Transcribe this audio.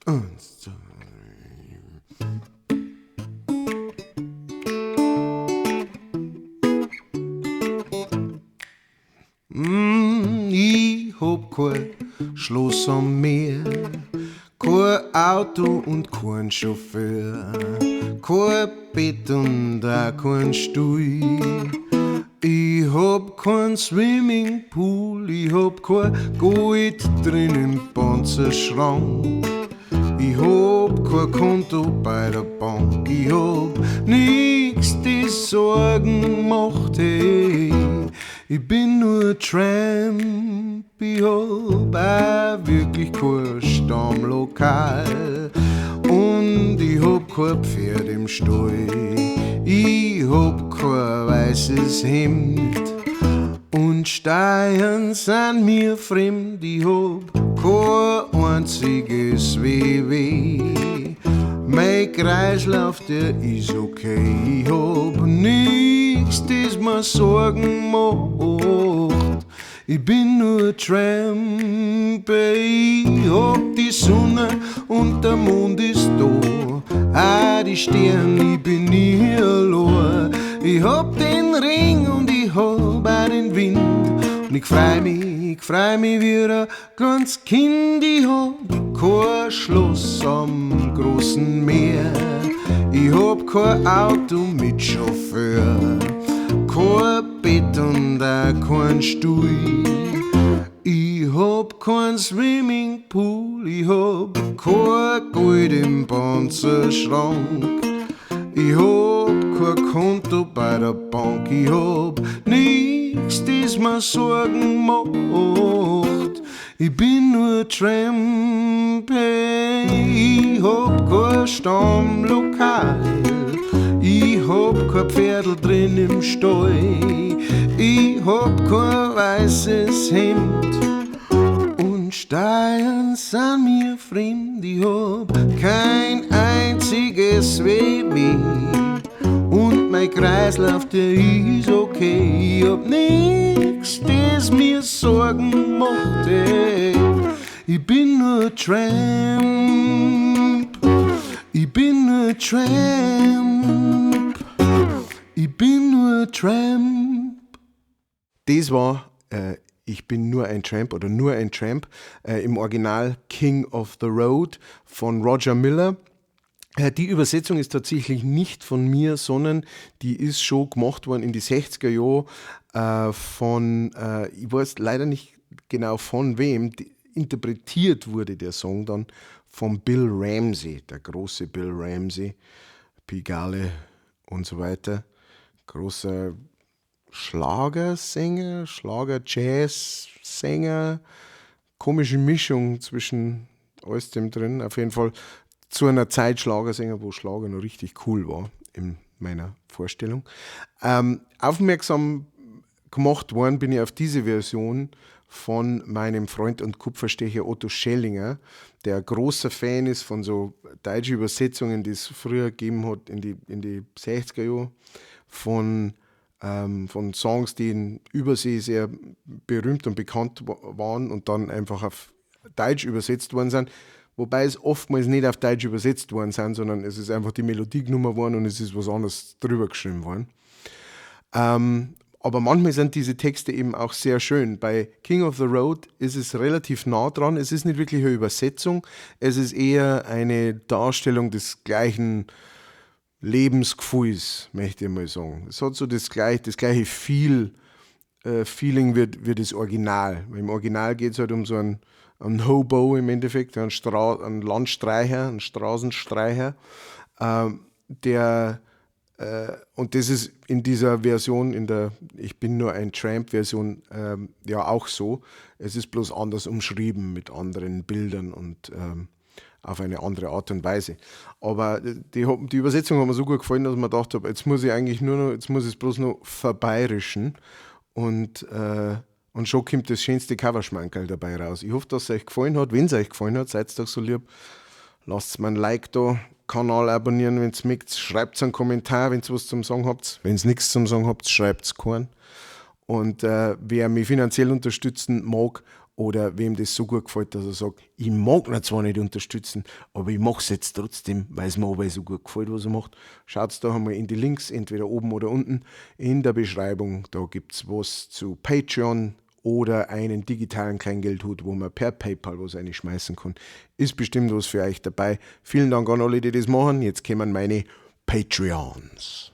Eins, zwei. Ich hab kein Schloss am Meer, kein Auto und kein Chauffeur, kein Bett und auch kein Stuhl. Ich hab kein Swimmingpool, ich hab kein Gold drin im Panzerschrank. Ich hab kein Konto bei der Bank, ich hab nix, die Sorgen macht, hey. Ich bin nur ein Tramp, ich hab auch wirklich kein Stammlokal. Und ich hab kein Pferd im Stall, ich hab kein weißes Hemd. Und Steuern sind mir fremd, ich hab kein einziges WW. Mein Kreislauf, der ist okay, ich hab nix, das mir Sorgen macht. Ich bin nur ein Tramp, ich hab die Sonne und der Mond ist da. Auch die Sterne, ich bin nie allein. Ich hab den Ring und ich hab auch den Wind. Und ich freu mich wie ein kleines Kind. Ich hab kein Schloss am großen Meer. Ich hab kein Auto mit Chauffeur, kein Bett und auch kein Stuhl. Ich hab kein Swimmingpool, ich hab kein Gold im Panzerschrank. Ich hab kein Konto bei der Bank, ich hab nix, das mir Sorgen macht. Ich bin nur ein Tramp, ich hab kein Stammlokal. Ich hab kein Pferdl drin im Stall, ich hab kein weißes Hemd. Und Steuern sind mir fremd, ich hab kein einziges WW. Und mein Kreislauf, der ist okay, ich hab nix, das mir Sorgen macht, ey. Ich bin nur ein Tramp, ich bin nur ein Tramp, ich bin nur ein Tramp. Das war Ich bin nur ein Tramp oder nur ein Tramp, im Original King of the Road von Roger Miller. Die Übersetzung ist tatsächlich nicht von mir, sondern die ist schon gemacht worden in die 60er Jahre von, ich weiß leider nicht genau von wem, interpretiert wurde der Song dann von Bill Ramsey, der große Bill Ramsey, Pigalle und so weiter, großer Schlagersänger, Schlager-Jazz-Sänger, komische Mischung zwischen alles dem drin, auf jeden Fall zu einer Zeit Schlagersänger, wo Schlager noch richtig cool war, in meiner Vorstellung. Aufmerksam gemacht worden bin ich auf diese Version von meinem Freund und Kupferstecher Otto Schellinger, der ein großer Fan ist von so deutschen Übersetzungen, die es früher gegeben hat in die 60er Jahre, von Songs, die in Übersee sehr berühmt und bekannt waren und dann einfach auf Deutsch übersetzt worden sind. Wobei es oftmals nicht auf Deutsch übersetzt worden sind, sondern es ist einfach die Melodie genommen worden und es ist was anderes drüber geschrieben worden. Aber manchmal sind diese Texte eben auch sehr schön. Bei King of the Road ist es relativ nah dran. Es ist nicht wirklich eine Übersetzung, es ist eher eine Darstellung des gleichen Lebensgefühls, möchte ich mal sagen. Es hat so das gleiche Feeling wie das Original. Im Original geht es halt um so einen Hobo im Endeffekt, einen Landstreicher, einen Straßenstreicher, und das ist in dieser Version, in der Ich bin nur ein Tramp-Version, ja auch so. Es ist bloß anders umschrieben mit anderen Bildern und auf eine andere Art und Weise. Aber die Übersetzung hat mir so gut gefallen, dass ich mir gedacht habe, jetzt muss ich es bloß noch verbayerischen und schon kommt das schönste Coverschmankerl dabei raus. Ich hoffe, dass es euch gefallen hat. Wenn es euch gefallen hat, seid doch so lieb. Lasst mir ein Like da, Kanal abonnieren, wenn es mögt. Schreibt einen Kommentar, wenn ihr was zum Sagen habt. Wenn ihr nichts zum Sagen habt, schreibt es keinen. Und wer mich finanziell unterstützen mag oder wem das so gut gefällt, dass er sagt, ich mag ihn zwar nicht unterstützen, aber ich mache es jetzt trotzdem, weil es mir aber so gut gefällt, was er macht. Schaut da einmal in die Links, entweder oben oder unten in der Beschreibung. Da gibt es was zu Patreon oder einen digitalen Kleingeldhut, wo man per PayPal was reinschmeißen kann. Ist bestimmt was für euch dabei. Vielen Dank an alle, die das machen. Jetzt kommen meine Patreons.